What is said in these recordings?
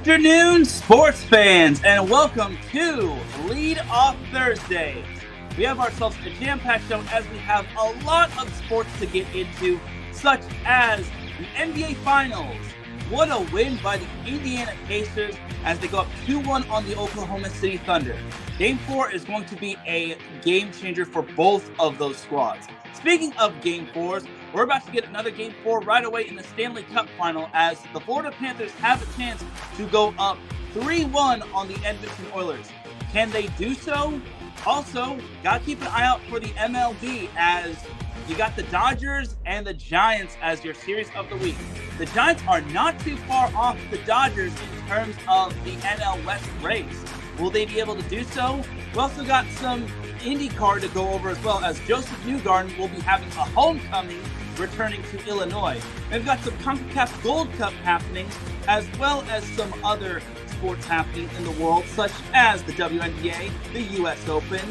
Afternoon, sports fans, and welcome to Lead Off Thursdays. We have ourselves a jam-packed show as we have a lot of sports to get into, such as the NBA Finals. What a win by the Indiana Pacers as they go up 2-1 on the Oklahoma City Thunder. Game 4 is going to be a game changer for both of those squads. Speaking of Game 4s, we're about to get another Game 4 right away in the Stanley Cup Final as the Florida Panthers have a chance to go up 3-1 on the Edmonton Oilers. Can they do so? Also, got to keep an eye out for the MLB as you got the Dodgers and the Giants as your series of the week. The Giants are not too far off the Dodgers in terms of the NL West race. Will they be able to do so? We also got some IndyCar to go over as well, as Joseph Newgarden will be having a homecoming returning to Illinois. We've got some CONCACAF Gold Cup happening, as well as some other sports happening in the world, such as the WNBA, the US Open,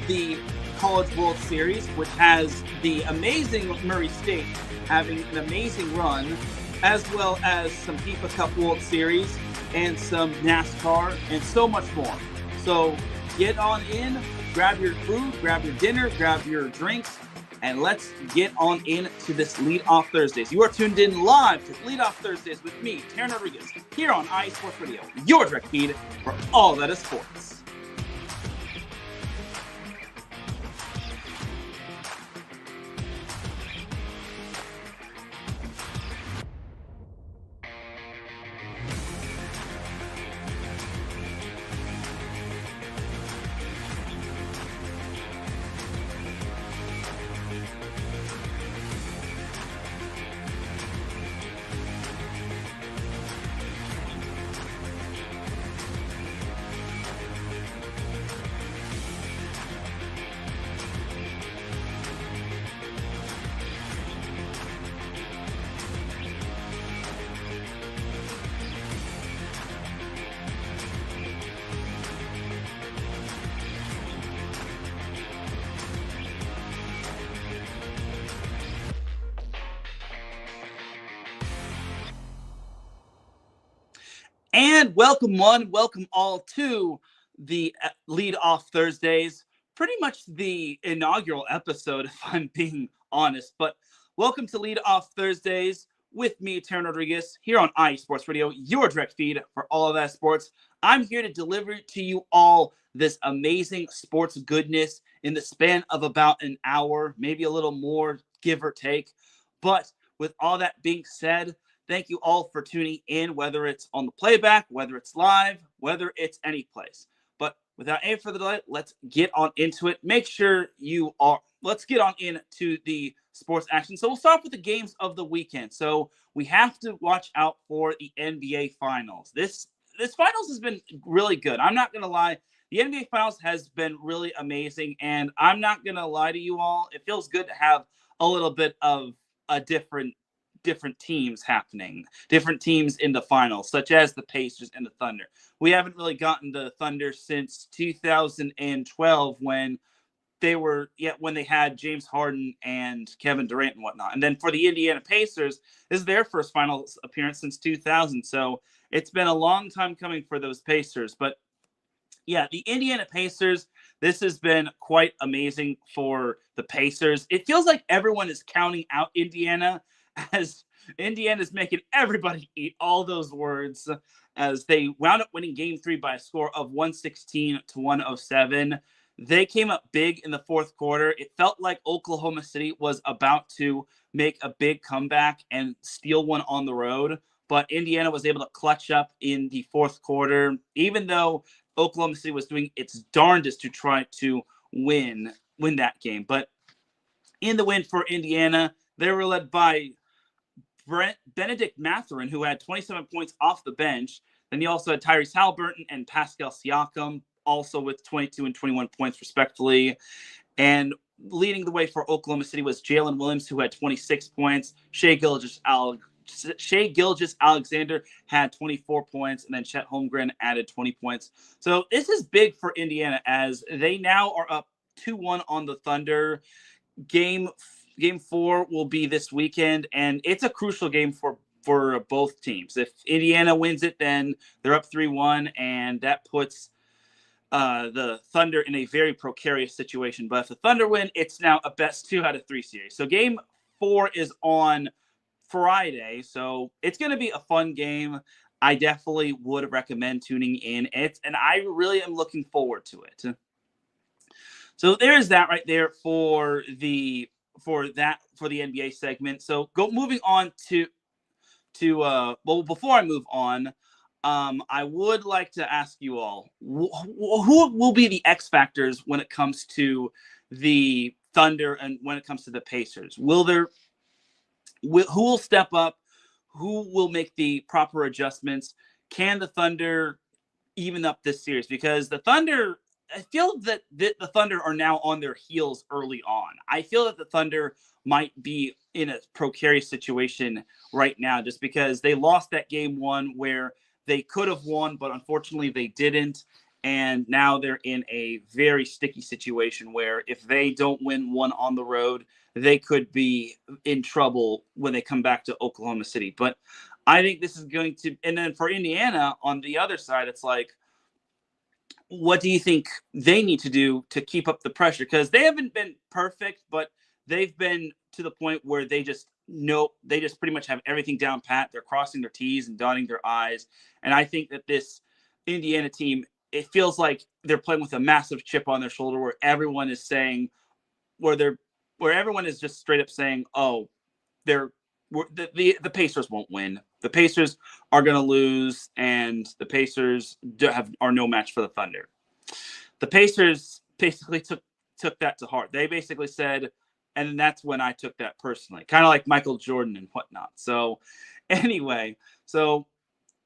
the College World Series, which has the amazing Murray State having an amazing run, as well as some FIFA Cup World Series and some NASCAR and so much more. So get on in, grab your food, grab your dinner, grab your drinks, and let's get on into this Lead Off Thursdays. You are tuned in live to Lead Off Thursdays with me, Teran Rodriguez, here on iSports Radio, your direct feed for all that is sports. And welcome one, welcome all to the Lead Off Thursdays. Pretty much the inaugural episode, if I'm being honest. But welcome to Lead Off Thursdays with me, Teran Rodriguez, here on iSports Radio, your direct feed for all of that sports. I'm here to deliver to you all this amazing sports goodness in the span of about an hour, maybe a little more, give or take. But with all that being said, thank you all for tuning in, whether it's on the playback, whether it's live, whether it's any place. But without any further delay, let's get on into it. Make sure let's get on into the sports action. So we'll start with the games of the weekend. So we have to watch out for the NBA Finals. This Finals has been really good. I'm not going to lie. The NBA Finals has been really amazing. And I'm not going to lie to you all. It feels good to have a little bit of a different teams happening, different teams in the finals, such as the Pacers and the Thunder. We haven't really gotten the Thunder since 2012 when they had James Harden and Kevin Durant and whatnot. And then for the Indiana Pacers, this is their first finals appearance since 2000. So it's been a long time coming for those Pacers. But yeah, the Indiana Pacers, this has been quite amazing for the Pacers. It feels like everyone is counting out Indiana, as Indiana's making everybody eat all those words as they wound up winning Game 3 by a score of 116-107. They came up big in the fourth quarter. It felt like Oklahoma City was about to make a big comeback and steal one on the road, but Indiana was able to clutch up in the fourth quarter, even though Oklahoma City was doing its darndest to try to win that game. But in the win for Indiana, they were led by Benedict Mathurin, who had 27 points off the bench. Then you also had Tyrese Halliburton and Pascal Siakam, also with 22 and 21 points, respectively. And leading the way for Oklahoma City was Jalen Williams, who had 26 points. Shai Gilgeous-Alexander had 24 points, and then Chet Holmgren added 20 points. So this is big for Indiana as they now are up 2-1 on the Thunder. Game 4 will be this weekend, and it's a crucial game for for both teams. If Indiana wins it, then they're up 3-1, and that puts the Thunder in a very precarious situation. But if the Thunder win, it's now a best 2 out of 3 series. So game 4 is on Friday, so it's going to be a fun game. I definitely would recommend tuning in. And I really am looking forward to it. So there's that right there for the NBA segment. So moving on to well, before I move on, I would like to ask you all, who will be the X factors when it comes to the Thunder and when it comes to the Pacers? Who will step up? Who will make the proper adjustments? Can the Thunder even up this series? Because the Thunder, I feel that the Thunder are now on their heels early on. I feel that the Thunder might be in a precarious situation right now just because they lost that game 1 where they could have won, but unfortunately they didn't. And now they're in a very sticky situation where if they don't win one on the road, they could be in trouble when they come back to Oklahoma City. But I think this is going to, and then for Indiana on the other side, it's like, what do you think they need to do to keep up the pressure? Because they haven't been perfect, but they've been to the point where they just pretty much have everything down pat. They're crossing their T's and dotting their I's. And I think that this Indiana team, it feels like they're playing with a massive chip on their shoulder where everyone is saying, where everyone is just straight up saying, oh, the Pacers won't win. The Pacers are going to lose, and the Pacers are no match for the Thunder. The Pacers basically took that to heart. They basically said, and that's when I took that personally, kind of like Michael Jordan and whatnot. So anyway, so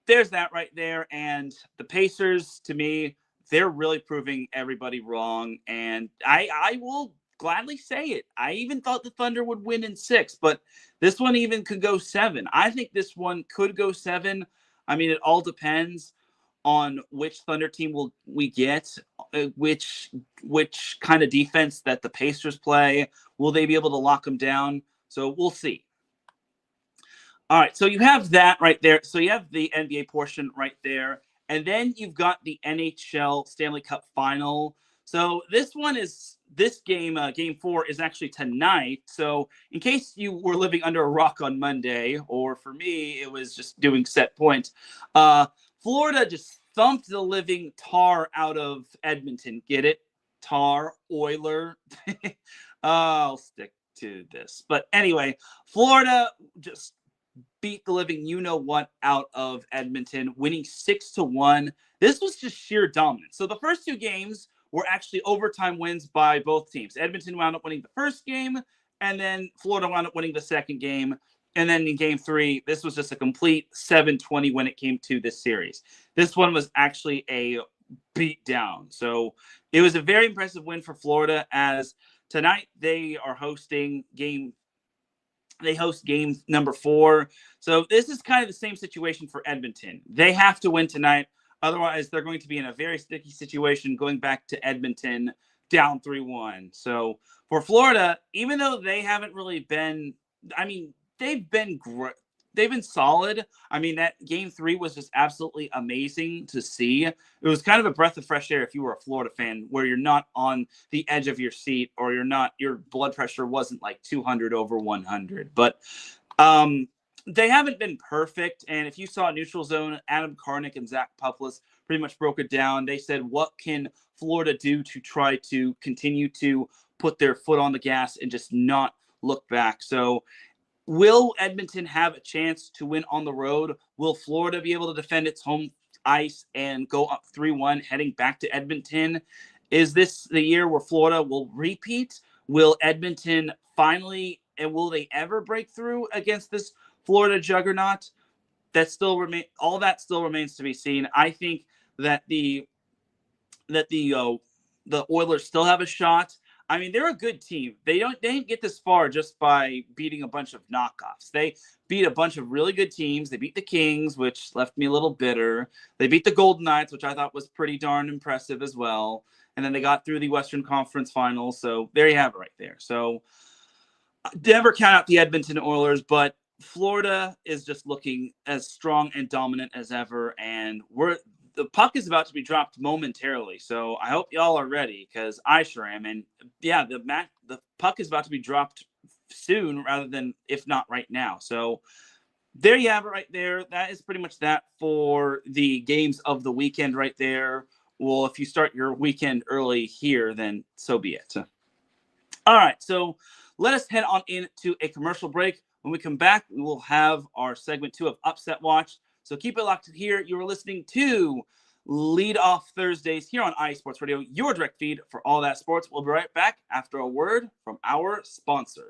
there's that right there. And the Pacers, to me, they're really proving everybody wrong. And I will gladly say it. I even thought the Thunder would win in 6, but this one even could go 7. I think this one could go 7. I mean, it all depends on which Thunder team we get, which kind of defense that the Pacers play. Will they be able to lock them down? So we'll see. All right, so you have that right there. So you have the NBA portion right there. And then you've got the NHL Stanley Cup Final. So this game, game 4, is actually tonight. So in case you were living under a rock on Monday, or for me, it was just doing set points, Florida just thumped the living tar out of Edmonton. Get it? Tar, Oiler. I'll stick to this. But anyway, Florida just beat the living you-know-what out of Edmonton, winning 6-1. This was just sheer dominance. So the first 2 games were actually overtime wins by both teams. Edmonton wound up winning the first game, and then Florida wound up winning the second game. And then in game 3, this was just a complete 7-20 when it came to this series. This one was actually a beat down. So it was a very impressive win for Florida, as tonight they are hosting game number 4. So this is kind of the same situation for Edmonton. They have to win tonight. Otherwise, they're going to be in a very sticky situation going back to Edmonton down 3-1. So for Florida, even though they haven't really been, I mean, they've been great. They've been solid. I mean, that game 3 was just absolutely amazing to see. It was kind of a breath of fresh air if you were a Florida fan, where you're not on the edge of your seat, or your blood pressure wasn't like 200 over 100. But they haven't been perfect. And if you saw Neutral Zone, Adam Karnick and Zach Puffless pretty much broke it down. They said, what can Florida do to try to continue to put their foot on the gas and just not look back? So will Edmonton have a chance to win on the road? Will Florida be able to defend its home ice and go up 3-1 heading back to Edmonton? Is this the year where Florida will repeat? Will Edmonton finally, and will they ever break through against this Florida juggernaut? All that still remains to be seen. I think that the Oilers still have a shot. I mean, they're a good team. They didn't get this far just by beating a bunch of knockoffs. They beat a bunch of really good teams. They beat the Kings, which left me a little bitter. They beat the Golden Knights, which I thought was pretty darn impressive as well. And then they got through the Western Conference Finals. So there you have it right there. So never count out the Edmonton Oilers, but Florida is just looking as strong and dominant as ever, and the puck is about to be dropped momentarily. So I hope y'all are ready, because I sure am. And yeah, the puck is about to be dropped soon, rather than if not right now. So there you have it right there. That is pretty much that for the games of the weekend right there. Well, if you start your weekend early here, then so be it. All right, so let us head on into a commercial break. When we come back, we will have our segment 2 of Upset Watch. So keep it locked here. You are listening to Lead Off Thursdays here on IE Sports Radio, your direct feed for all that sports. We'll be right back after a word from our sponsor.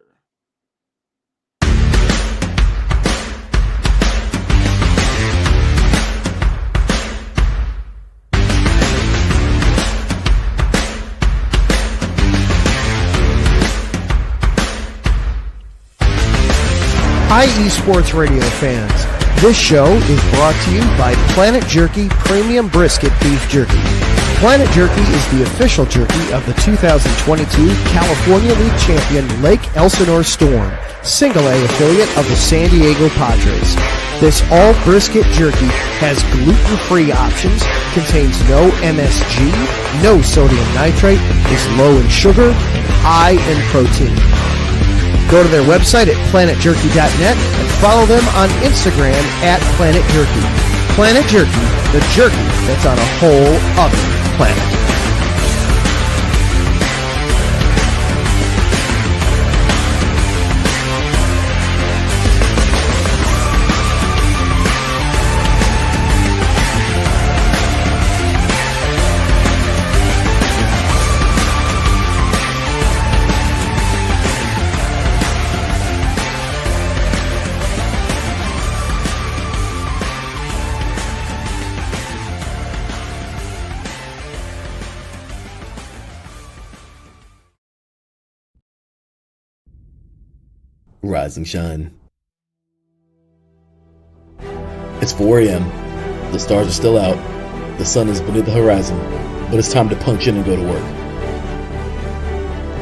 IE Sports Radio fans, this show is brought to you by Planet Jerky Premium Brisket Beef Jerky. Planet Jerky is the official jerky of the 2022 California League champion Lake Elsinore Storm, single-A affiliate of the San Diego Padres. This all-brisket jerky has gluten-free options, contains no MSG, no sodium nitrate, is low in sugar, and high in protein. Go to their website at planetjerky.net and follow them on Instagram at Planet Jerky. Planet Jerky, the jerky that's on a whole other planet. Rise and shine. It's 4 a.m. The stars are still out. The sun is beneath the horizon, but it's time to punch in and go to work.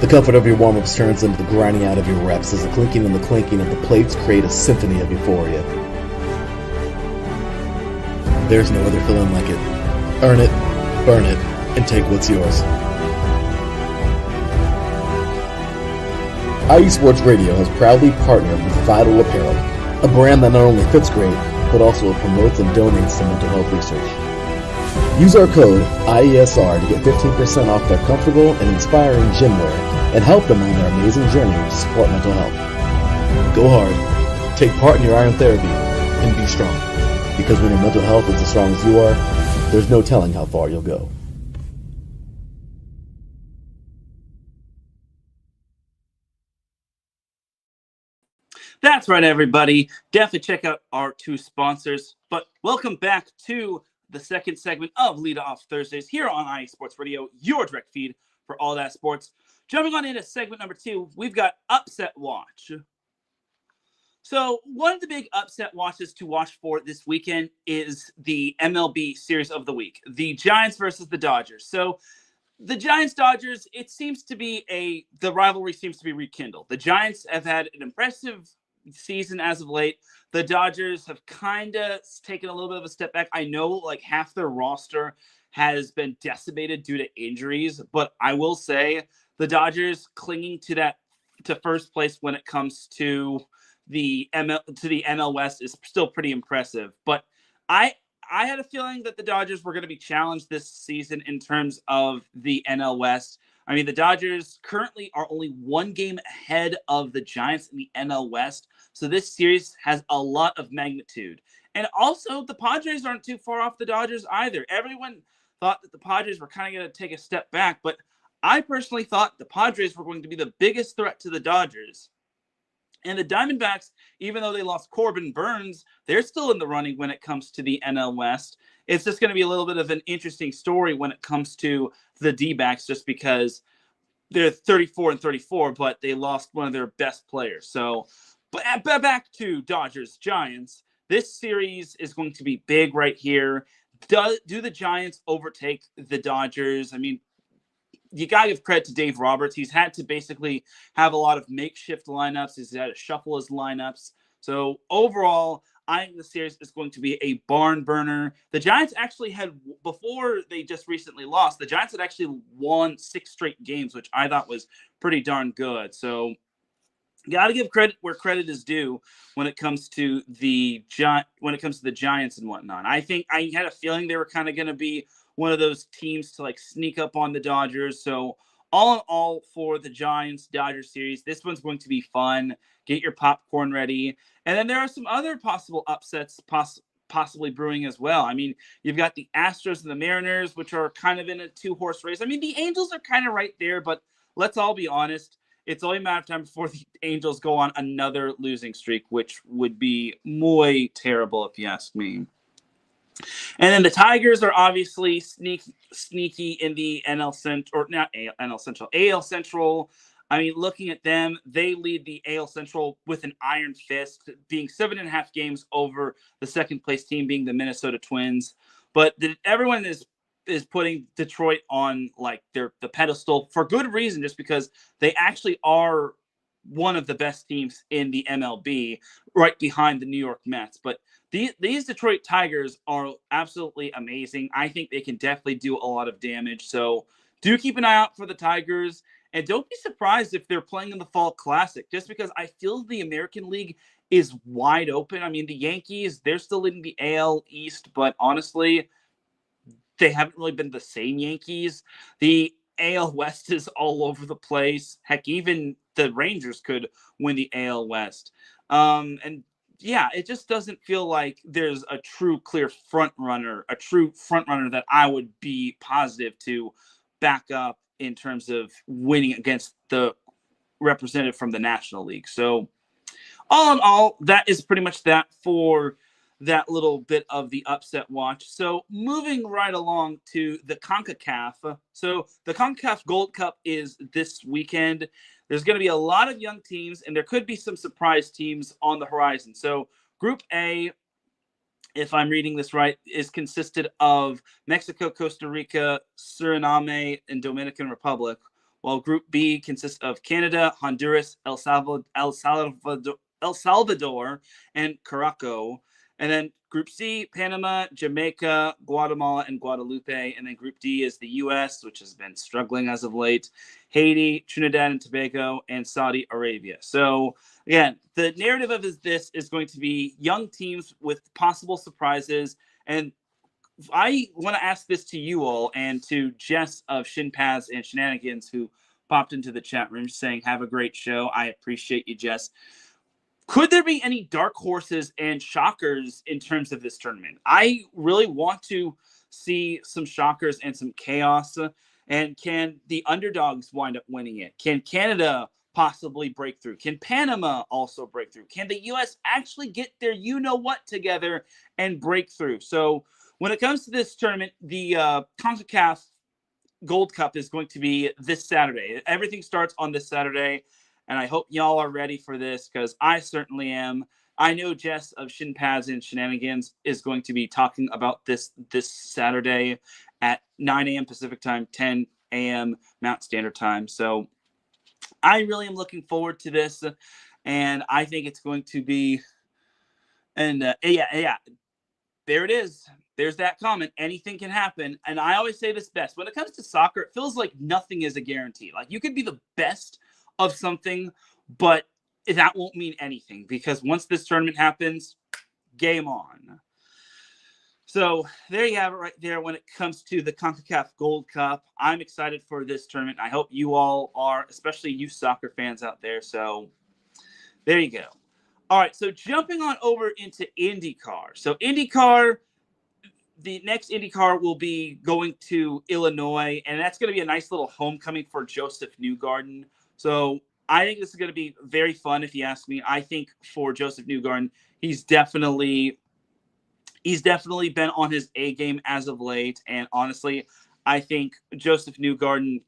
The comfort of your warm-ups turns into the grinding out of your reps as the clinking and the clanking of the plates create a symphony of euphoria. There's no other feeling like it. Earn it, burn it, and take what's yours. IE Sports Radio has proudly partnered with Vital Apparel, a brand that not only fits great, but also promotes and donates to mental health research. Use our code IESR to get 15% off their comfortable and inspiring gym wear and help them on their amazing journey to support mental health. Go hard, take part in your iron therapy, and be strong. Because when your mental health is as strong as you are, there's no telling how far you'll go. That's right, everybody. Definitely check out our 2 sponsors. But welcome back to the second segment of Lead Off Thursdays here on IE Sports Radio, your direct feed for all that sports. Jumping on into segment number 2, we've got Upset Watch. So one of the big upset watches to watch for this weekend is the MLB Series of the Week, the Giants versus the Dodgers. So the Giants-Dodgers, it seems to be the rivalry seems to be rekindled. The Giants have had an impressive season as of late. The Dodgers have kind of taken a little bit of a step back. I know like half their roster has been decimated due to injuries, but I will say the Dodgers clinging to first place when it comes to the NL West is still pretty impressive. But I had a feeling that the Dodgers were going to be challenged this season in terms of the NL West. I mean, the Dodgers currently are only 1 game ahead of the Giants in the NL West. So this series has a lot of magnitude. And also, the Padres aren't too far off the Dodgers either. Everyone thought that the Padres were kind of going to take a step back, but I personally thought the Padres were going to be the biggest threat to the Dodgers. And the Diamondbacks, even though they lost Corbin Burns, they're still in the running when it comes to the NL West. It's just going to be a little bit of an interesting story when it comes to the D-backs, just because they're 34-34, but they lost one of their best players. So, but back to Dodgers-Giants. This series is going to be big right here. Do the Giants overtake the Dodgers? I mean, you got to give credit to Dave Roberts. He's had to basically have a lot of makeshift lineups. He's had to shuffle his lineups. So overall, I think the series is going to be a barn burner. The Giants actually had, before they just recently lost, the Giants had actually won 6 straight games, which I thought was pretty darn good. So got to give credit where credit is due when it comes to the Giants and whatnot. I think I had a feeling they were kind of going to be one of those teams to like sneak up on the Dodgers. So all in all, for the Giants Dodgers series, this one's going to be fun. Get your popcorn ready, and then there are some other possible upsets possibly brewing as well. I mean, you've got the Astros and the Mariners, which are kind of in a 2-horse race. I mean, the Angels are kind of right there, but let's all be honest. It's only a matter of time before the Angels go on another losing streak, which would be muy terrible if you ask me. And then the Tigers are obviously sneaky in the NL Central, or not NL Central, AL Central. I mean, looking at them, they lead the AL Central with an iron fist, being 7.5 games over the second place team, being the Minnesota Twins. But everyone is putting Detroit on like the pedestal for good reason, just because they actually are one of the best teams in the MLB, right behind the New York Mets. But these Detroit Tigers are absolutely amazing. I think they can definitely do a lot of damage. So do keep an eye out for the Tigers. And don't be surprised if they're playing in the Fall Classic, just because I feel the American League is wide open. I mean, the Yankees, they're still leading the AL East, but honestly, they haven't really been the same Yankees. The AL West is all over the place. Heck, even the Rangers could win the AL West. And yeah, it just doesn't feel like there's a true clear front runner that I would be positive to back up in terms of winning against the representative from the National League. So all in all, that is pretty much that for that little bit of the upset watch. So moving right along to the CONCACAF. So the CONCACAF Gold Cup is this weekend. There's going to be a lot of young teams, and there could be some surprise teams on the horizon. So Group A, if I'm reading this right, is consisted of Mexico, Costa Rica, Suriname, and Dominican Republic, while Group B consists of Canada, Honduras, El Salvador, and Curaçao. And then Group C, Panama, Jamaica, Guatemala, and Guadalupe. And then Group D is the U.S., which has been struggling as of late, Haiti, Trinidad and Tobago, and Saudi Arabia. So, again, the narrative of this is going to be young teams with possible surprises. And I want to ask this to you all and to Jess of Shin Paths and Shenanigans, who popped into the chat room saying, have a great show. I appreciate you, Jess. Could there be any dark horses and shockers in terms of this tournament? I really want to see some shockers and some chaos. And can the underdogs wind up winning it? Can Canada possibly break through? Can Panama also break through? Can the U.S. actually get their you-know-what together and break through? So when it comes to this tournament, the CONCACAF Gold Cup is going to be this Saturday. Everything starts on this Saturday. And I hope y'all are ready for this, because I certainly am. I know Jess of Shin Paths and Shenanigans is going to be talking about this Saturday at 9 a.m. Pacific time, 10 a.m. Mountain Standard Time. So I really am looking forward to this, and I think it's going to be. And yeah, there it is. There's that comment. Anything can happen. And I always say this best. When it comes to soccer, it feels like nothing is a guarantee. Like, you could be the best of something, but that won't mean anything, because once this tournament happens, game on. So there you have it right there when it comes to the CONCACAF Gold Cup. I'm excited for this tournament. I hope you all are, especially you soccer fans out there. So there you go. All right, so jumping on over into IndyCar. So IndyCar, the next IndyCar will be going to Illinois, and that's going to be a nice little homecoming for Joseph Newgarden. So I think this is going to be very fun, if you ask me. I think for Joseph Newgarden, he's definitely been on his A game as of late. And honestly, I think Joseph Newgarden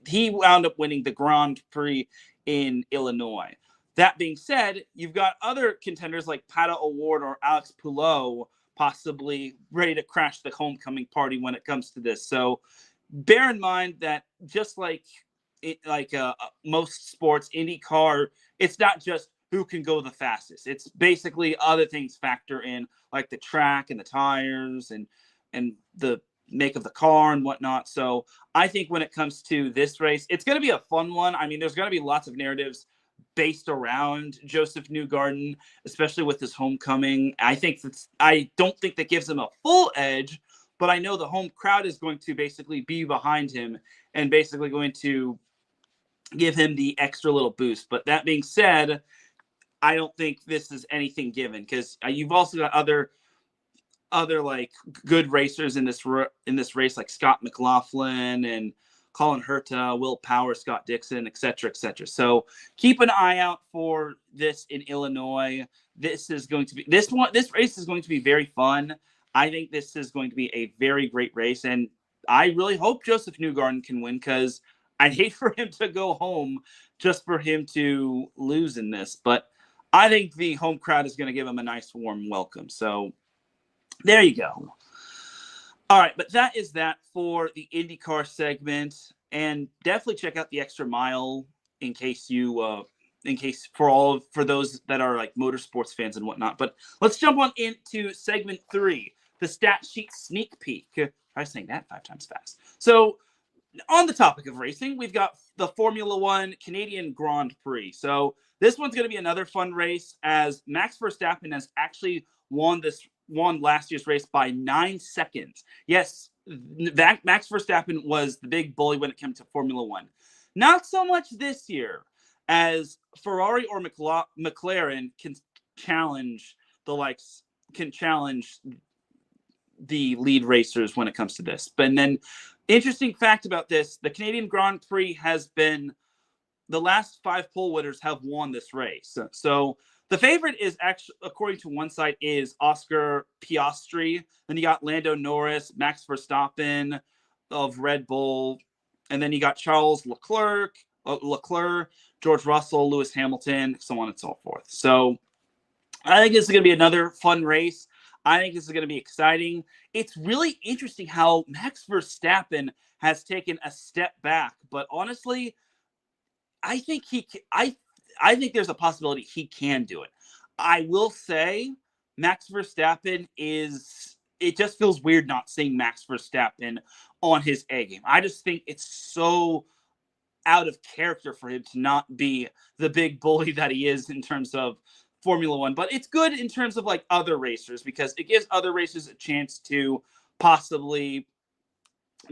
he wound up winning the Grand Prix in Illinois. That being said, you've got other contenders like Pato O'Ward or Alex Poulot possibly ready to crash the homecoming party when it comes to this. So bear in mind that just like most sports, IndyCar, it's not just who can go the fastest. It's basically other things factor in, like the track and the tires and the make of the car and whatnot. So I think when it comes to this race, it's going to be a fun one. I mean, there's going to be lots of narratives based around Joseph Newgarden, especially with his homecoming. I don't think that gives him a full edge, but I know the home crowd is going to basically be behind him and basically going to give him the extra little boost. But that being said, I don't think this is anything given, because you've also got other like good racers in this race, like Scott McLaughlin and Colin Herta, Will Power, Scott Dixon, et cetera, et cetera. So keep an eye out for this in Illinois. This race is going to be very fun. I think this is going to be a very great race, and I really hope Joseph Newgarden can win, because I'd hate for him to go home just for him to lose in this. But I think the home crowd is going to give him a nice warm welcome. So there you go. All right, but that is that for the IndyCar segment, and definitely check out the Extra Mile for those that are like motorsports fans and whatnot. But let's jump on into segment 3, the stat sheet sneak peek. Try saying that 5 times fast. So on the topic of racing, we've got the Formula One Canadian Grand Prix. So this one's going to be another fun race, as Max Verstappen has actually won last year's race by 9 seconds. Yes, Max Verstappen was the big bully when it came to Formula One. Not so much this year, as Ferrari or McLaren can challenge the lead racers when it comes to this. But then, interesting fact about this, the Canadian Grand Prix has been, the last 5 pole winners have won this race. So the favorite is actually, according to one site, is Oscar Piastri. Then you got Lando Norris, Max Verstappen of Red Bull. And then you got Charles Leclerc, George Russell, Lewis Hamilton, so on and so forth. So I think this is going to be another fun race. I think this is going to be exciting. It's really interesting how Max Verstappen has taken a step back. But honestly, I think I think there's a possibility he can do it. I will say Max Verstappen it just feels weird not seeing Max Verstappen on his A game. I just think it's so out of character for him to not be the big bully that he is in terms of Formula One. But it's good in terms of like other racers, because it gives other racers a chance to possibly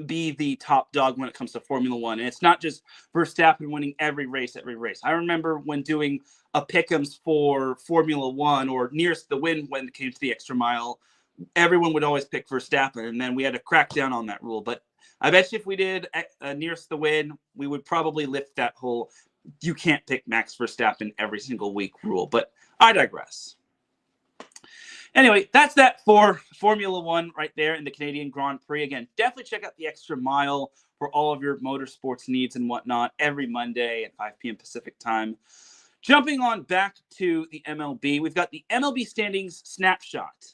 be the top dog when it comes to Formula One. And it's not just Verstappen winning every race. I remember when doing a pick'ems for Formula One, or nearest the win when it came to the Extra Mile, everyone would always pick Verstappen, and then we had to crack down on that rule. But I bet you if we did nearest the win, we would probably lift that whole you can't pick Max Verstappen every single week rule. But I digress. Anyway, that's that for Formula One right there in the Canadian Grand Prix. Again, definitely check out the Extra Mile for all of your motorsports needs and whatnot every Monday at 5 p.m. Pacific time. Jumping on back to the MLB, we've got the MLB standings snapshot.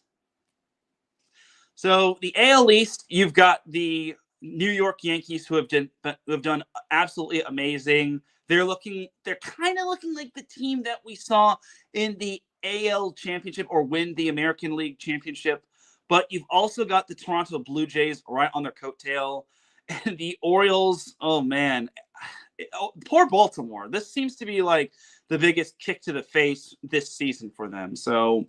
So the AL East, you've got the New York Yankees who have done absolutely amazing. They're kind of looking like the team that we saw in the AL Championship, or win the American League Championship. But you've also got the Toronto Blue Jays right on their coattail. And the Orioles, oh man, poor Baltimore. This seems to be like the biggest kick to the face this season for them. So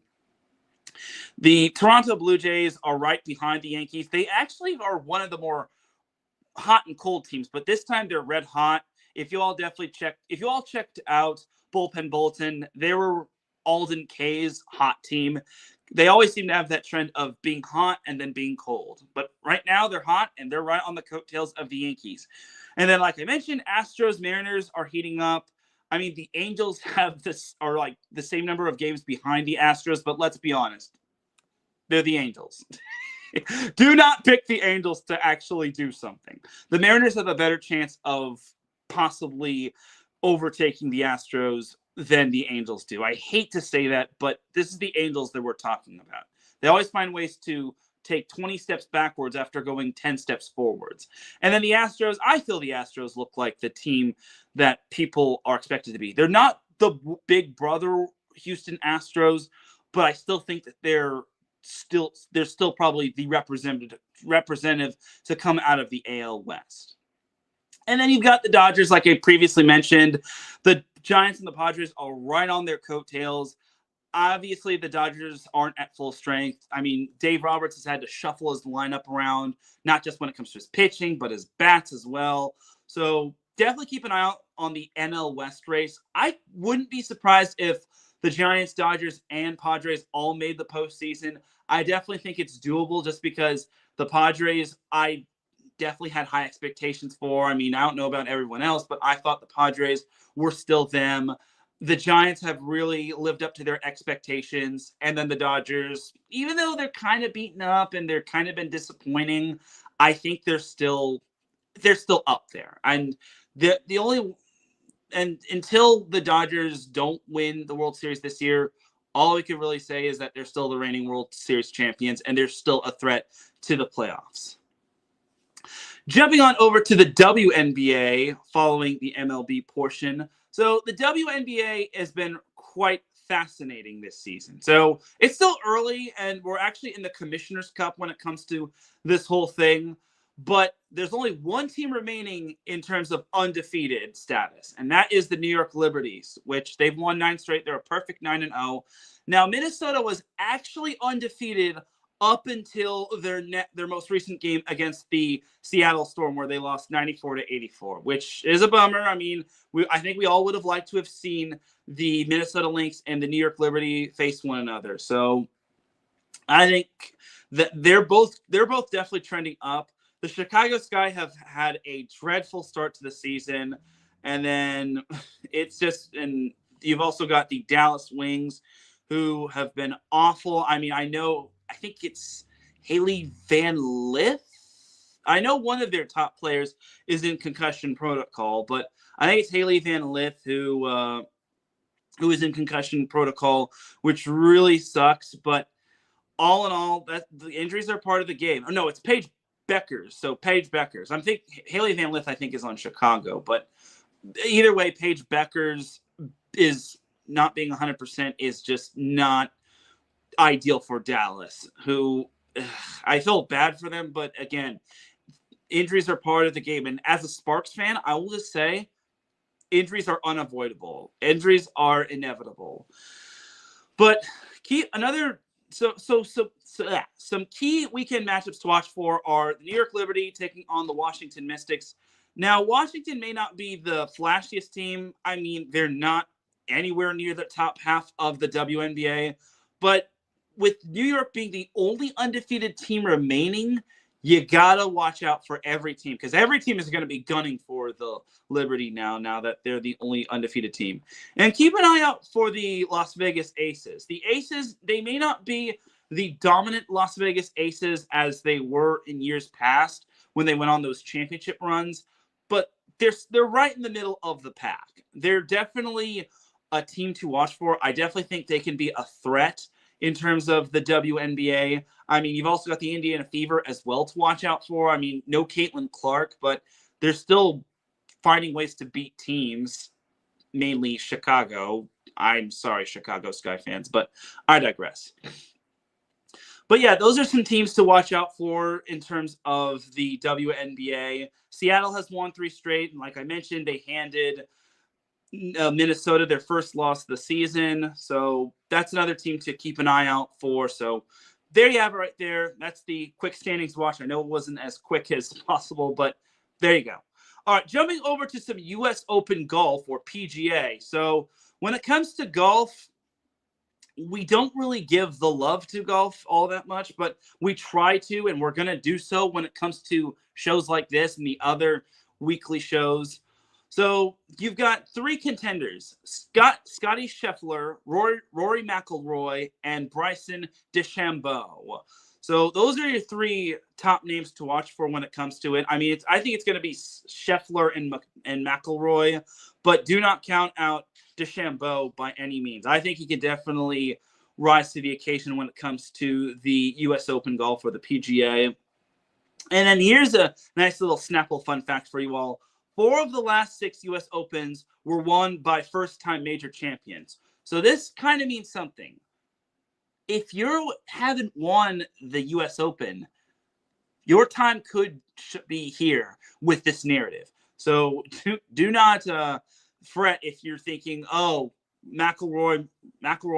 the Toronto Blue Jays are right behind the Yankees. They actually are one of the more hot and cold teams, but this time they're red hot. If you all checked out Bullpen Bulletin, they were Alden K's hot team. They always seem to have that trend of being hot and then being cold. But right now they're hot and they're right on the coattails of the Yankees. And then, like I mentioned, Astros, Mariners are heating up. I mean, the Angels are like the same number of games behind the Astros, but let's be honest. They're the Angels. Do not pick the Angels to actually do something. The Mariners have a better chance of possibly overtaking the Astros than the Angels do. I hate to say that, but this is the Angels that we're talking about. They always find ways to take 20 steps backwards after going 10 steps forwards. And then the Astros, I feel the Astros look like the team that people are expected to be. They're not the big brother Houston Astros, but I still think that they're still probably the representative to come out of the AL West. And then you've got the Dodgers, like I previously mentioned. The Giants and the Padres are right on their coattails. Obviously, the Dodgers aren't at full strength. I mean, Dave Roberts has had to shuffle his lineup around, not just when it comes to his pitching, but his bats as well. So definitely keep an eye out on the NL West race. I wouldn't be surprised if the Giants, Dodgers, and Padres all made the postseason. I definitely think it's doable just because the Padres, I definitely had high expectations for. I mean, I don't know about everyone else, but I thought the Padres were still them. The Giants have really lived up to their expectations. And then the Dodgers, even though they're kind of beaten up and they're kind of been disappointing, I think they're still up there. And the only and until the Dodgers don't win the World Series this year, all we can really say is that they're still the reigning World Series champions and they're still a threat to the playoffs. Jumping on over to the WNBA following the MLB portion. So the WNBA has been quite fascinating this season. So it's still early and we're actually in the Commissioner's Cup when it comes to this whole thing. But there's only one team remaining in terms of undefeated status, and that is the New York Liberties, which they've won 9 straight. They're a perfect 9-0. Now, Minnesota was actually undefeated up until their most recent game against the Seattle Storm, where they lost 94-84, which is a bummer. I mean, I think we all would have liked to have seen the Minnesota Lynx and the New York Liberty face one another. So I think that they're both definitely trending up. The Chicago Sky have had a dreadful start to the season, and then and you've also got the Dallas Wings, who have been awful. I mean, I think it's Haley Van Lith. I know one of their top players is in concussion protocol, but I think it's Haley Van Lith who is in concussion protocol, which really sucks. But all in all, the injuries are part of the game. Oh no, it's Paige Beckers. So Paige Beckers. I think Haley Van Lith, I think, is on Chicago, but either way, Paige Beckers is not being 100% is just not ideal for Dallas, who I feel bad for them. But again, injuries are part of the game. And as a Sparks fan, I will just say injuries are unavoidable. Injuries are inevitable. But some key weekend matchups to watch for are the New York Liberty taking on the Washington Mystics. Now, Washington may not be the flashiest team. I mean, they're not anywhere near the top half of the WNBA. But with New York being the only undefeated team remaining, you got to watch out for every team because every team is going to be gunning for the Liberty now that they're the only undefeated team. And keep an eye out for the Las Vegas Aces. The Aces, they may not be the dominant Las Vegas Aces as they were in years past when they went on those championship runs, but they're right in the middle of the pack. They're definitely a team to watch for. I definitely think they can be a threat in terms of the WNBA. I mean, you've also got the Indiana Fever as well to watch out for. I mean, no Caitlin Clark, but they're still finding ways to beat teams, mainly Chicago. I'm sorry, Chicago Sky fans, but I digress. But yeah, those are some teams to watch out for in terms of the WNBA. Seattle has won 3 straight, and like I mentioned, they handed Minnesota their first loss of the season. So that's another team to keep an eye out for. So there you have it right there. That's the quick standings watch. I know it wasn't as quick as possible, but there you go. All right, jumping over to some U.S. Open golf or PGA. So when it comes to golf, we don't really give the love to golf all that much, but we try to, and we're going to do so when it comes to shows like this and the other weekly shows. So you've got 3 contenders, Scotty Scheffler, Rory McIlroy, and Bryson DeChambeau. So those are your 3 top names to watch for when it comes to it. I mean, I think it's going to be Scheffler and McIlroy, but do not count out DeChambeau by any means. I think he can definitely rise to the occasion when it comes to the U.S. Open golf or the PGA. And then here's a nice little Snapple fun fact for you all. 4 of the last 6 U.S. Opens were won by first-time major champions. So this kind of means something. If you haven't won the U.S. Open, your time could be here with this narrative. So do not fret if you're thinking, oh, McIlroy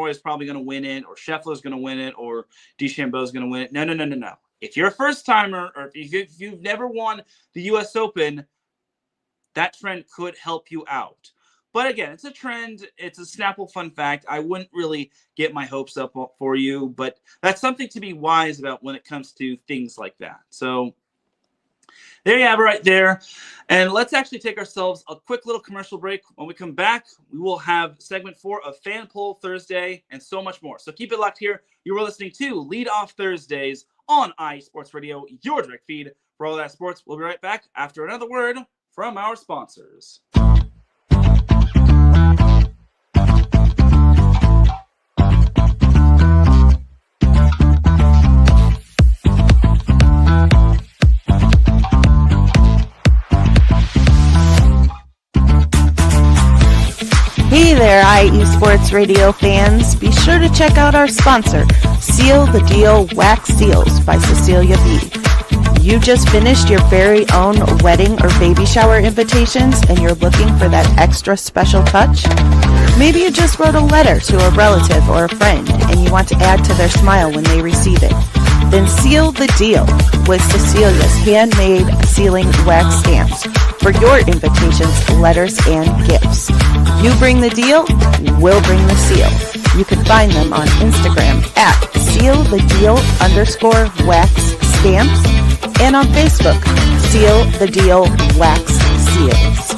is probably going to win it, or Scheffler's going to win it, or DeChambeau's going to win it. No. If you're a first-timer, or if you've never won the U.S. Open, that trend could help you out. But again, it's a trend. It's a Snapple fun fact. I wouldn't really get my hopes up for you, but that's something to be wise about when it comes to things like that. So there you have it right there. And let's actually take ourselves a quick little commercial break. When we come back, we will have segment 4 of Fan Poll Thursday and so much more. So keep it locked here. You are listening to Lead Off Thursdays on iSports Radio, your direct feed for all that sports. We'll be right back after another word from our sponsors. Hey there, IE Sports Radio fans. Be sure to check out our sponsor, Seal the Deal Wax Seals by Cecilia B. You just finished your very own wedding or baby shower invitations and you're looking for that extra special touch? Maybe you just wrote a letter to a relative or a friend and you want to add to their smile when they receive it. Then seal the deal with Cecilia's handmade sealing wax stamps for your invitations, letters, and gifts. You bring the deal, we'll bring the seal. You can find them on Instagram at @sealthedeal_wax stamps and on Facebook, Seal the Deal Wax Seals.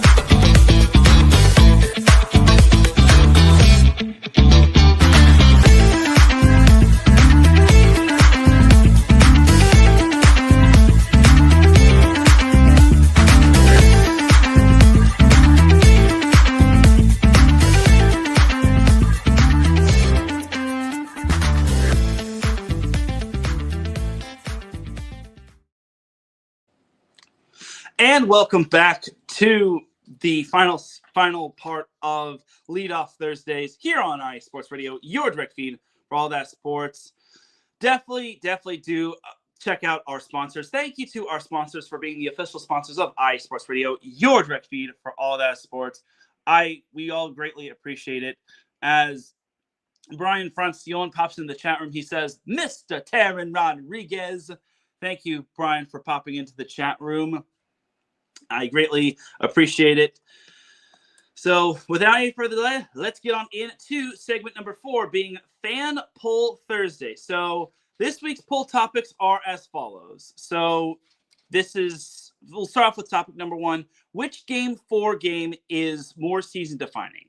And welcome back to the final part of Lead Off Thursdays here on iSports Radio, your direct feed for all that sports. Definitely do check out our sponsors. Thank you to our sponsors for being the official sponsors of iSports Radio, your direct feed for all that sports. We all greatly appreciate it. As Brian Francione pops in the chat room, he says, Mr. Teran Rodriguez. Thank you, Brian, for popping into the chat room. I greatly appreciate it. So without any further delay, let's get on into segment number 4, being Fan Poll Thursday. So this week's poll topics are as follows. So we'll start off with topic number 1. Which Game 4 game is more season defining?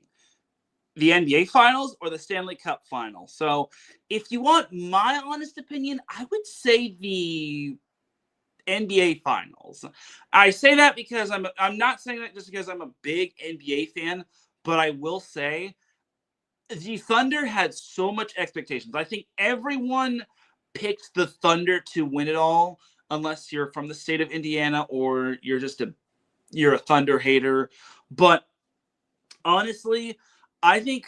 The NBA Finals or the Stanley Cup Finals? So if you want my honest opinion, I would say the NBA Finals. I say that because I'm not saying that just because I'm a big NBA fan, but I will say the Thunder had so much expectations. I think everyone picked the Thunder to win it all, unless you're from the state of Indiana or you're a Thunder hater. But honestly, I think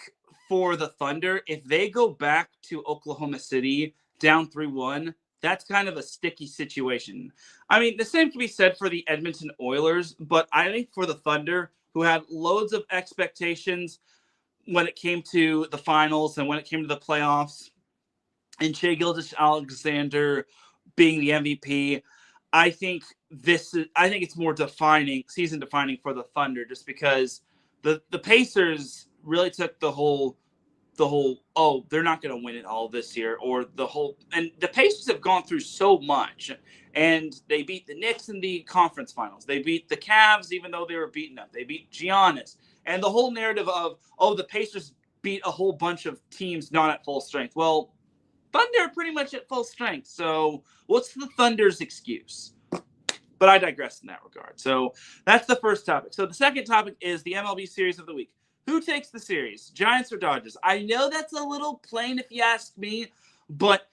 for the Thunder, if they go back to Oklahoma City down 3-1, that's kind of a sticky situation. I mean, the same can be said for the Edmonton Oilers, but I think for the Thunder, who had loads of expectations when it came to the finals and when it came to the playoffs, and Shai Gilgeous-Alexander being the MVP, I think it's more season defining for the Thunder, just because the Pacers really took the whole they're not going to win it all this year, and the Pacers have gone through so much, and they beat the Knicks in the conference finals. They beat the Cavs even though they were beaten up. They beat Giannis, and the whole narrative of the Pacers beat a whole bunch of teams not at full strength. Well, Thunder are pretty much at full strength. So what's the Thunder's excuse? But I digress in that regard. So that's the first topic. So the second topic is the MLB Series of the Week. Who takes the series, Giants or Dodgers? I know that's a little plain if you ask me, but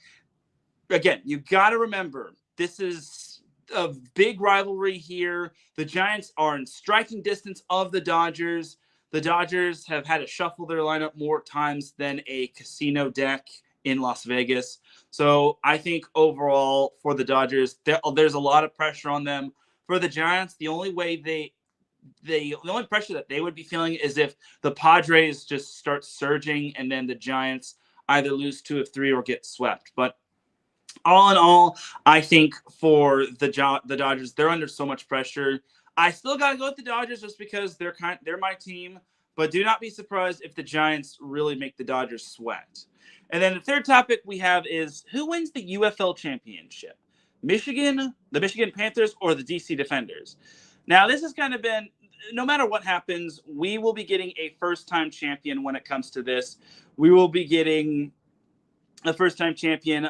again, you got to remember, this is a big rivalry here. The Giants are in striking distance of the Dodgers. The Dodgers have had to shuffle their lineup more times than a casino deck in Las Vegas. So I think overall for the Dodgers, there's a lot of pressure on them. For the Giants, the only pressure that they would be feeling is if the Padres just start surging and then the Giants either lose 2 of 3 or get swept. But all in all, I think for the Dodgers, they're under so much pressure. I still got to go with the Dodgers just because they're my team. But do not be surprised if the Giants really make the Dodgers sweat. And then the third topic we have is who wins the UFL championship? The Michigan Panthers, or the DC Defenders? Now, this has kind of been, no matter what happens, we will be getting a first-time champion when it comes to this. We will be getting a first-time champion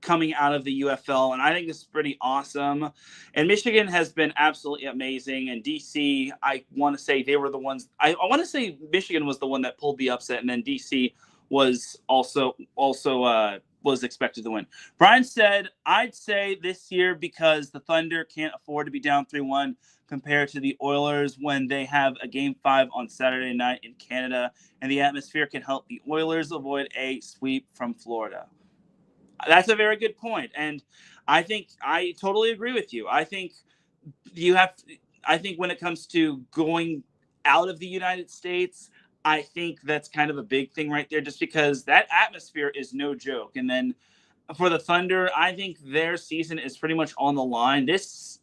coming out of the UFL, and I think this is pretty awesome. And Michigan has been absolutely amazing, and DC, I want to say they were the ones. I want to say Michigan was the one that pulled the upset, and then DC was also was expected to win. Brian said, I'd say this year because the Thunder can't afford to be down 3-1 compared to the Oilers when they have a Game 5 on Saturday night in Canada, and the atmosphere can help the Oilers avoid a sweep from Florida. That's a very good point, and I think I totally agree with you. I think when it comes to going out of the United States, I think that's kind of a big thing right there, just because that atmosphere is no joke. And then for the Thunder, I think their season is pretty much on the line.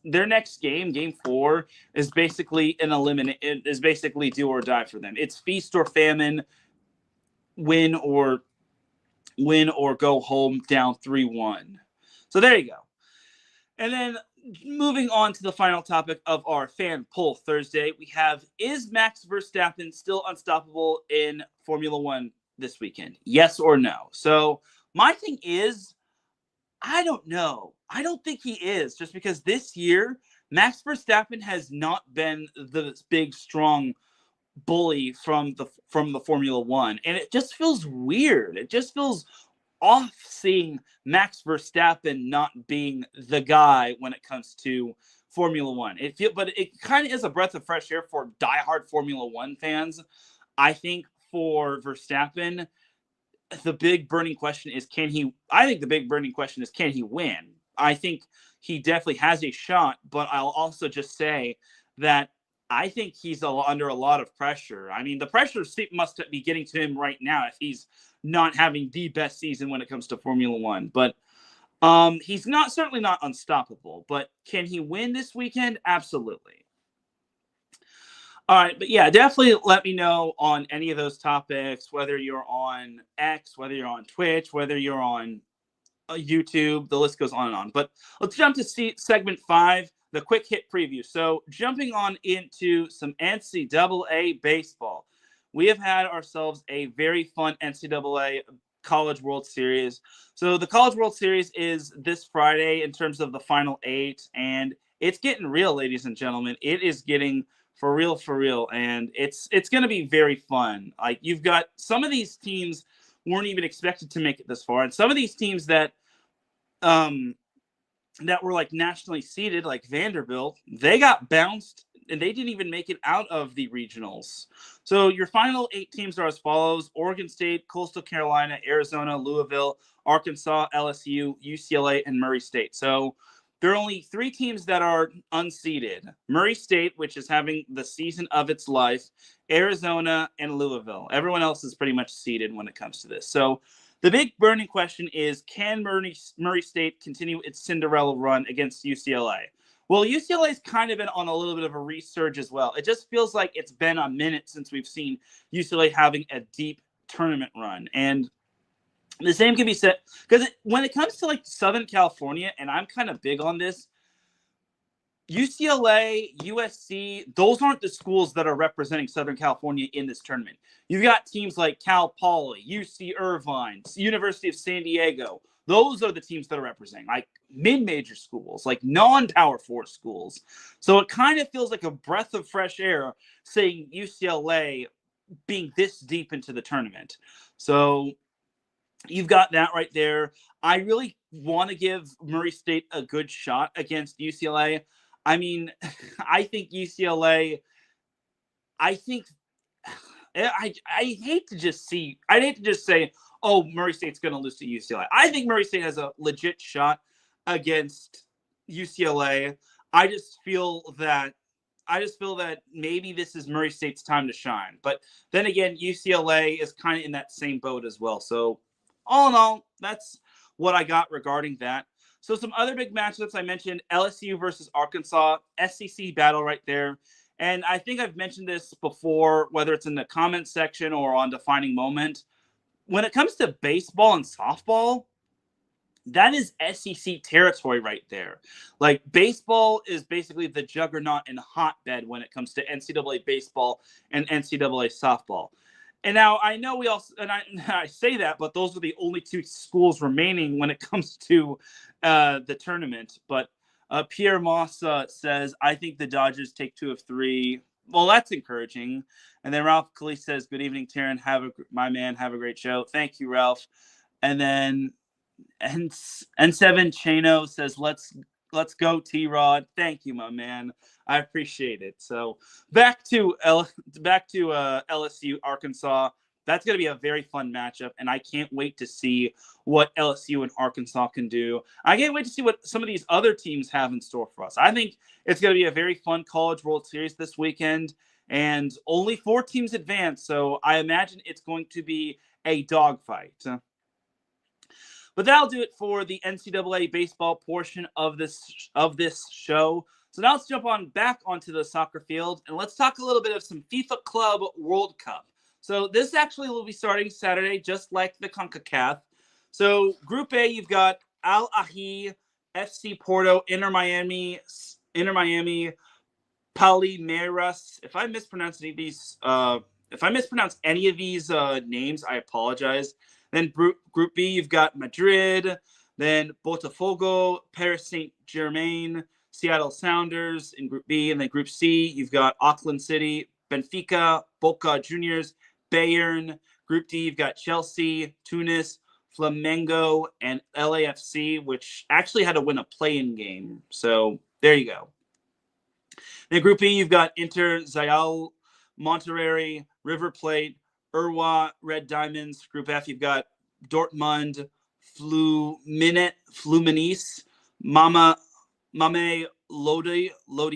Their next game, Game 4, is basically It is basically do or die for them. It's feast or famine, win or go home down 3-1. So there you go. And then moving on to the final topic of our fan poll Thursday, we have, is Max Verstappen still unstoppable in Formula One this weekend? Yes or no? So my thing is, I don't know. I don't think he is, just because this year, Max Verstappen has not been the big, strong bully from the Formula One. And it just feels weird. It just feels off seeing Max Verstappen not being the guy when it comes to Formula One. But it kind of is a breath of fresh air for diehard Formula One fans. I think for Verstappen, the big burning question is can he win? I think he definitely has a shot, but I'll also just say that I think he's under a lot of pressure. I mean, the pressure must be getting to him right now if he's not having the best season when it comes to Formula One. But he's certainly not unstoppable. But can he win this weekend? Absolutely. All right, but yeah, definitely let me know on any of those topics, whether you're on X, whether you're on Twitch, whether you're on YouTube. The list goes on and on. But let's jump to segment 5. The quick hit preview. So jumping on into some NCAA baseball. We have had ourselves a very fun NCAA College World Series. So the College World Series is this Friday in terms of the final 8, and it's getting real, ladies and gentlemen. It is getting for real, and it's going to be very fun. Like, you've got some of these teams weren't even expected to make it this far, and some of these teams that were like nationally seeded, like Vanderbilt, they got bounced and they didn't even make it out of the regionals. So your final 8 teams are as follows: Oregon State, Coastal Carolina, Arizona, Louisville, Arkansas, LSU, UCLA, and Murray State. So there are only 3 teams that are unseeded: Murray State, which is having the season of its life, Arizona, and Louisville. Everyone else is pretty much seeded when it comes to this. So the big burning question is, can Murray State continue its Cinderella run against UCLA? Well, UCLA's kind of been on a little bit of a resurge as well. It just feels like it's been a minute since we've seen UCLA having a deep tournament run. And the same can be said, because when it comes to like Southern California, and I'm kind of big on this, UCLA, USC, those aren't the schools that are representing Southern California in this tournament. You've got teams like Cal Poly, UC Irvine, University of San Diego. Those are the teams that are representing, like mid-major schools, like non-Power 4 schools. So it kind of feels like a breath of fresh air seeing UCLA being this deep into the tournament. So you've got that right there. I really want to give Murray State a good shot against UCLA. I mean, I think UCLA. I think I hate to just say, oh, Murray State's going to lose to UCLA. I think Murray State has a legit shot against UCLA. I just feel that maybe this is Murray State's time to shine. But then again, UCLA is kind of in that same boat as well. So all in all, that's what I got regarding that. So some other big matchups I mentioned: LSU versus Arkansas, SEC battle right there. And I think I've mentioned this before, whether it's in the comments section or on Defining Moment. When it comes to baseball and softball, that is SEC territory right there. Like, baseball is basically the juggernaut and hotbed when it comes to NCAA baseball and NCAA softball. And now I know I say that, but those are the only two schools remaining when it comes to the tournament. But Pierre Moss says, I think the Dodgers take 2 of 3. Well, that's encouraging. And then Ralph Calise says, good evening, Teran. My man, have a great show. Thank you, Ralph. And then N7 Chano says, let's go, T-Rod. Thank you, my man. I appreciate it. So back to LSU, Arkansas. That's going to be a very fun matchup, and I can't wait to see what LSU and Arkansas can do. I can't wait to see what some of these other teams have in store for us. I think it's going to be a very fun College World Series this weekend, and only 4 teams advance, so I imagine it's going to be a dogfight. But that'll do it for the NCAA baseball portion of this show. So now let's jump back onto the soccer field, and let's talk a little bit of some FIFA Club World Cup. So this actually will be starting Saturday, just like the CONCACAF. So Group A, you've got Al Ahly, FC Porto, Inter Miami, Palmeiras. If I mispronounce any of these names, I apologize. Then Group B, you've got Madrid, then Botafogo, Paris Saint-Germain, Seattle Sounders in Group B, and then Group C, you've got Auckland City, Benfica, Boca Juniors, Bayern. Group D, you've got Chelsea, Tunis, Flamengo, and LAFC, which actually had to win a play-in game. So there you go. Then Group E, you've got Inter, Zayal, Monterrey, River Plate, Urwa, Red Diamonds. Group F, you've got Dortmund, Fluminense, Mame Lodi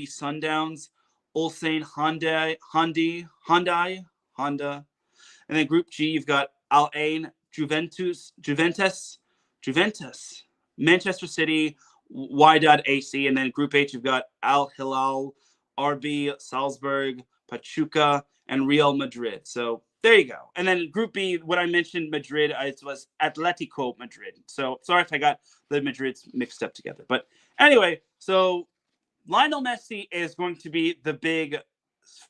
Sundowns, Ulsan Honda. And then Group G, you've got Al Ain, Juventus, Manchester City, Wydad AC. And then Group H, you've got Al Hilal, RB Salzburg, Pachuca, and Real Madrid. So there you go. And then Group B, when I mentioned Madrid, it was Atletico Madrid. So sorry if I got the Madrids mixed up together. But anyway, so Lionel Messi is going to be the big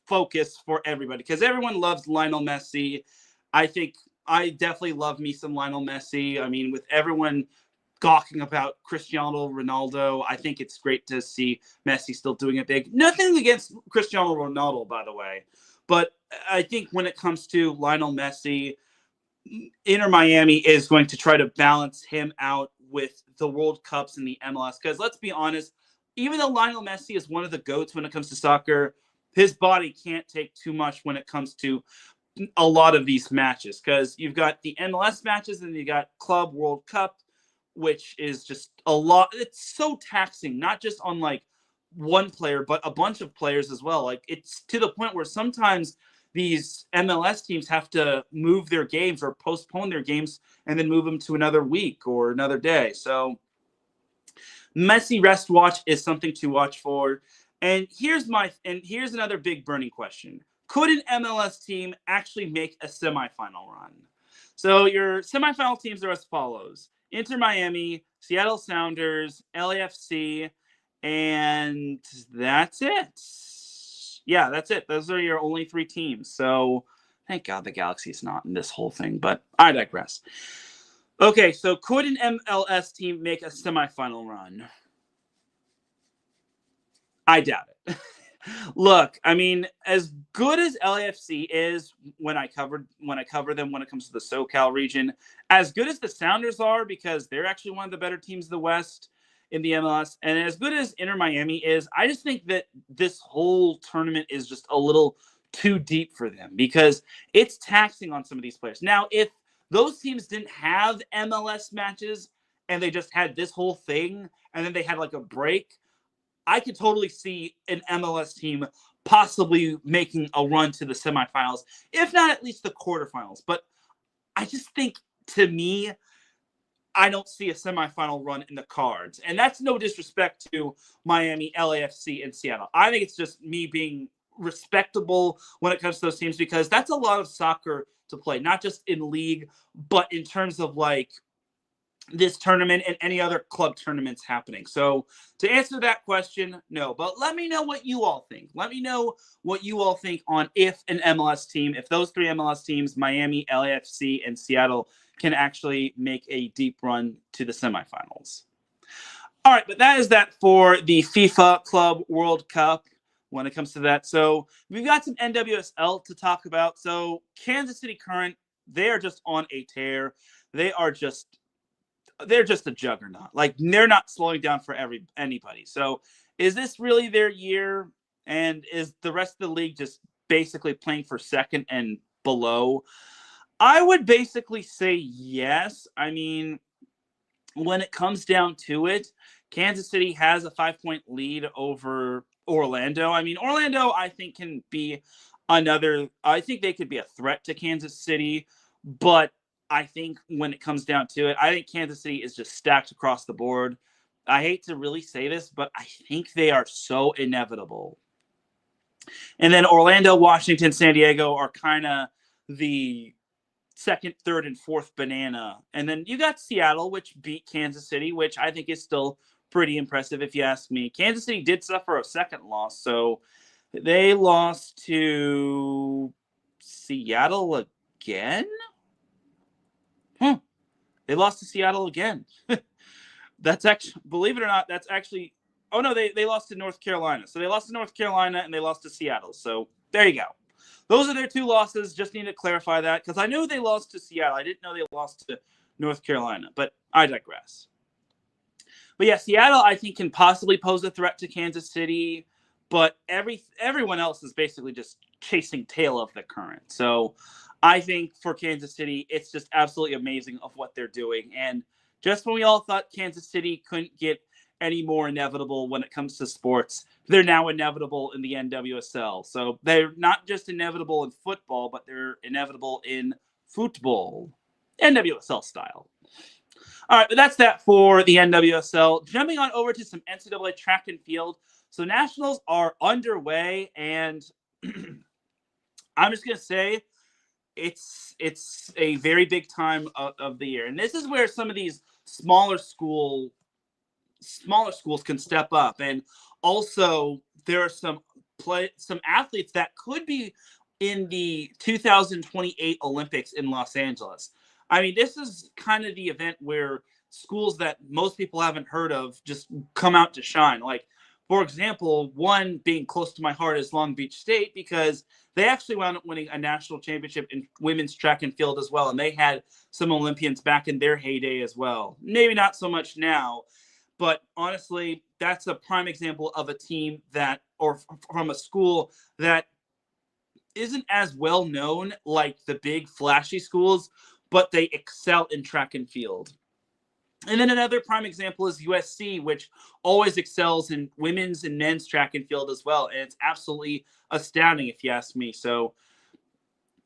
focus for everybody because everyone loves Lionel Messi. I think I definitely love me some Lionel Messi. I mean, with everyone gawking about Cristiano Ronaldo, I think it's great to see Messi still doing it big. Nothing against Cristiano Ronaldo, by the way. But I think when it comes to Lionel Messi, Inter Miami is going to try to balance him out with the World Cups and the MLS. Because let's be honest, even though Lionel Messi is one of the GOATs when it comes to soccer, his body can't take too much when it comes to a lot of these matches. Because you've got the MLS matches and you got Club World Cup, which is just a lot. It's so taxing, not just on like one player, but a bunch of players as well. Like, it's to the point where sometimes these MLS teams have to move their games or postpone their games and then move them to another week or another day. So Messi rest watch is something to watch for. And here's another big burning question. Could an MLS team actually make a semifinal run? So your semifinal teams are as follows: Inter Miami, Seattle Sounders, LAFC, and that's it. Yeah, that's it. Those are your only 3 teams. So thank God the Galaxy's not in this whole thing, but I digress. Okay, so could an MLS team make a semifinal run? I doubt it. Look, I mean, as good as LAFC is when I cover them when it comes to the SoCal region, as good as the Sounders are because they're actually one of the better teams of the West in the MLS, and as good as Inter Miami is, I just think that this whole tournament is just a little too deep for them because it's taxing on some of these players. Now, if those teams didn't have MLS matches and they just had this whole thing and then they had like a break, I could totally see an MLS team possibly making a run to the semifinals, if not at least the quarterfinals. But I just think, to me, I don't see a semifinal run in the cards. And that's no disrespect to Miami, LAFC, and Seattle. I think it's just me being respectable when it comes to those teams because that's a lot of soccer to play, not just in league, but in terms of like this tournament and any other club tournaments happening. So to answer that question, no. But let me know what you all think. Let me know what you all think on if an MLS team, if those three MLS teams, Miami, LAFC, and Seattle, can actually make a deep run to the semifinals. All right, but that is that for the FIFA Club World Cup when it comes to that. So we've got some NWSL to talk about. So Kansas City Current, they are just on a tear. They're just a juggernaut. Like, they're not slowing down for anybody. So is this really their year? And is the rest of the league just basically playing for second and below? I would basically say yes. I mean, when it comes down to it, Kansas City has a 5-point lead over Orlando. I mean, Orlando, I think, can be I think they could be a threat to Kansas City, but I think when it comes down to it, I think Kansas City is just stacked across the board. I hate to really say this, but I think they are so inevitable. And then Orlando, Washington, San Diego are kind of the second, third, and fourth banana. And then you got Seattle, which beat Kansas City, which I think is still pretty impressive if you ask me. Kansas City did suffer a second loss, so they lost to Seattle again? They lost to Seattle again. That's actually, believe it or not, that's actually, oh no, they lost to North Carolina. So they lost to North Carolina and they lost to Seattle. So there you go. Those are their two losses. Just need to clarify that because I knew they lost to Seattle. I didn't know they lost to North Carolina, but I digress. But yeah, Seattle, I think, can possibly pose a threat to Kansas City, but everyone else is basically just chasing tail of the current. So I think for Kansas City, it's just absolutely amazing of what they're doing. And just when we all thought Kansas City couldn't get any more inevitable when it comes to sports, they're now inevitable in the NWSL. So they're not just inevitable in football, but they're inevitable in football, NWSL style. All right, but that's that for the NWSL. Jumping on over to some NCAA track and field. So nationals are underway, and I'm just going to say it's a very big time of the year. And this is where some of these smaller schools can step up. And also there are some athletes that could be in the 2028 Olympics in Los Angeles. I mean, this is kind of the event where schools that most people haven't heard of just come out to shine. Like, for example, one being close to my heart is Long Beach State because they actually wound up winning a national championship in women's track and field as well. And they had some Olympians back in their heyday as well. Maybe not so much now, but honestly, that's a prime example of a team that, or from a school that isn't as well known like the big flashy schools, but they excel in track and field. And then another prime example is USC, which always excels in women's and men's track and field as well. And it's absolutely astounding if you ask me. So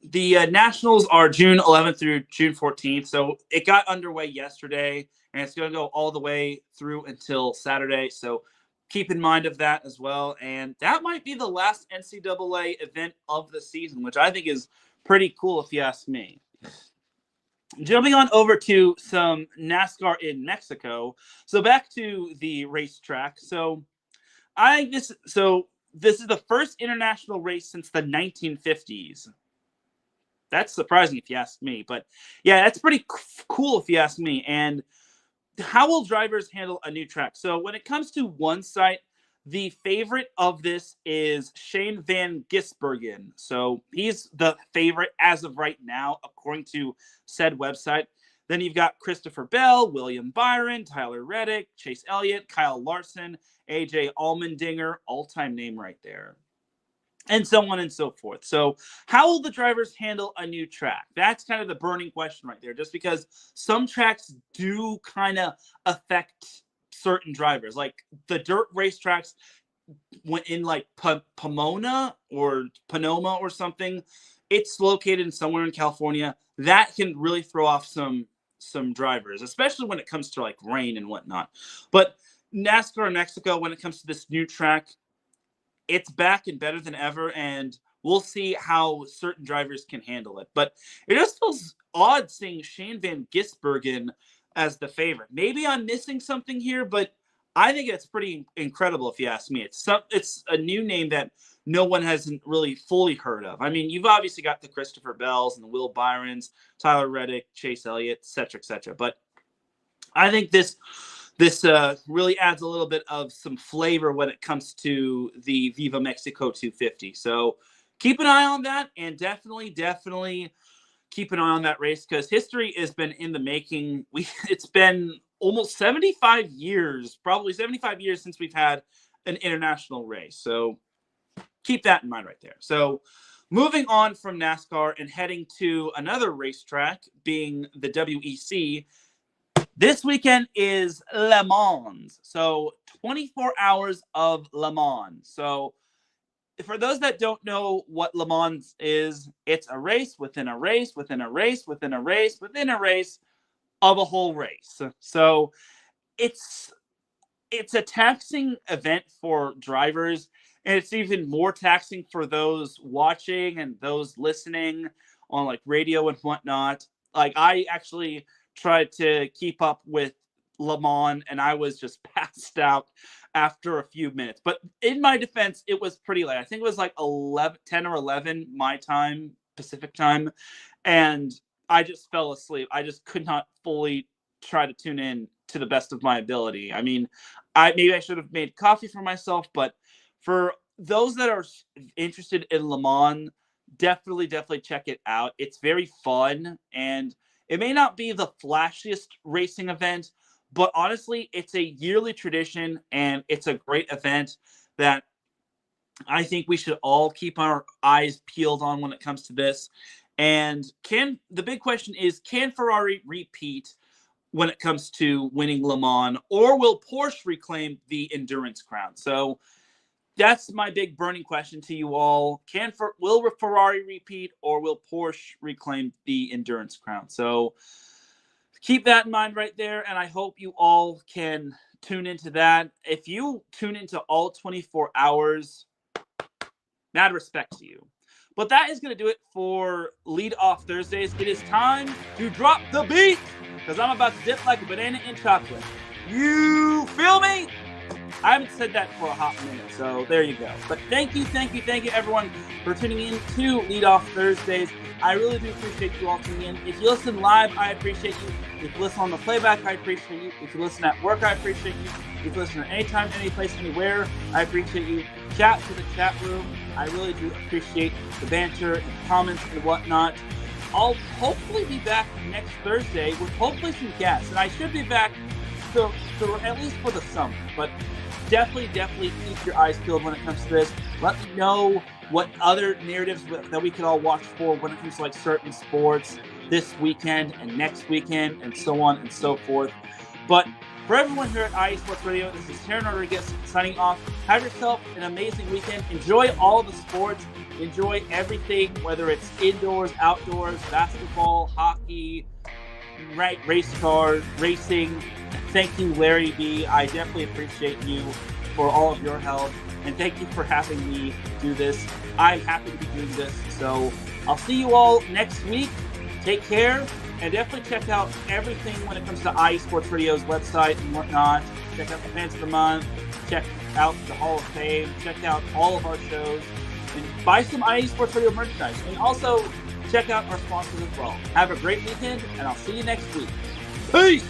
the nationals are June 11th through June 14th. So it got underway yesterday and it's going to go all the way through until Saturday. So keep in mind of that as well. And that might be the last NCAA event of the season, which I think is pretty cool if you ask me. Jumping on over to some NASCAR in Mexico. So back to the racetrack. So this is the first international race since the 1950s. That's surprising if you ask me, but yeah, that's pretty cool if you ask me. And how will drivers handle a new track? So when it comes to one site, The favorite of this is Shane Van Gisbergen. So he's the favorite as of right now, according to said website. Then you've got Christopher Bell, William Byron, Tyler Reddick, Chase Elliott, Kyle Larson, AJ Allmendinger, all-time name right there, and so on and so forth. So how will the drivers handle a new track? That's kind of the burning question right there, just because some tracks do kind of affect certain drivers. Like the dirt racetracks went in like Pomona or something. It's located somewhere in California. That can really throw off some drivers, especially when it comes to like rain and whatnot. But NASCAR Mexico, when it comes to this new track, it's back and better than ever, and we'll see how certain drivers can handle it. But it just feels odd seeing Shane Van Gisbergen as the favorite. Maybe I'm missing something here, but I think it's pretty incredible if you ask me. It's a new name that no one hasn't really fully heard of. I mean, you've obviously got the Christopher Bells and the Will Byrons, Tyler Reddick, Chase Elliott, et cetera. But I think this really adds a little bit of some flavor when it comes to the Viva Mexico 250. So keep an eye on that, and definitely keep an eye on that race, because history has been in the making. It's been almost 75 years, probably 75 years since we've had an international race. So keep that in mind right there. So moving on from NASCAR and heading to another racetrack, being the WEC. This weekend is Le Mans. So 24 hours of Le Mans. So for those that don't know what Le Mans is, it's a race within a race within a race within a race within a race of a whole race. So it's a taxing event for drivers, and it's even more taxing for those watching and those listening on like radio and whatnot. Like I actually tried to keep up with Le Mans, and I was just passed out after a few minutes. But in my defense, it was pretty late. I think it was like 10 or 11 my time, Pacific time, and I just fell asleep. I just could not fully try to tune in to the best of my ability. I mean, maybe I should have made coffee for myself, but for those that are interested in Le Mans, definitely check it out. It's very fun, and it may not be the flashiest racing event, but honestly, it's a yearly tradition, and it's a great event that I think we should all keep our eyes peeled on when it comes to this. And the big question is, can Ferrari repeat when it comes to winning Le Mans, or will Porsche reclaim the endurance crown? So that's my big burning question to you all. Will Ferrari repeat, or will Porsche reclaim the endurance crown? So keep that in mind right there, and I hope you all can tune into that. If you tune into all 24 hours, mad respect to you. But that is going to do it for Lead Off Thursdays. It is time to drop the beat, because I'm about to dip like a banana in chocolate. You feel me? I haven't said that for a hot minute, so there you go. But thank you, everyone, for tuning in to Lead Off Thursdays. I really do appreciate you all tuning in. If you listen live, I appreciate you. If you listen on the playback, I appreciate you. If you listen at work, I appreciate you. If you listen at any time, any place, anywhere, I appreciate you. Chat to the chat room. I really do appreciate the banter and comments and whatnot. I'll hopefully be back next Thursday with hopefully some guests, and I should be back so at least for the summer. But definitely keep your eyes peeled when it comes to this. Let me know what other narratives that we can all watch for when it comes to like certain sports this weekend and next weekend and so on and so forth. But for everyone here at IE Sports Radio, this is Teran Rodriguez signing off. Have yourself an amazing weekend. Enjoy all the sports. Enjoy everything, whether it's indoors, outdoors, basketball, hockey, race cars, racing. Thank you, Larry B. I definitely appreciate you for all of your help. And thank you for having me do this. I'm happy to be doing this. So I'll see you all next week. Take care. And definitely check out everything when it comes to IE Sports Radio's website and whatnot. Check out the Fans of the Month. Check out the Hall of Fame. Check out all of our shows. And buy some IE Sports Radio merchandise. And also check out our sponsors as well. Have a great weekend, and I'll see you next week. Peace!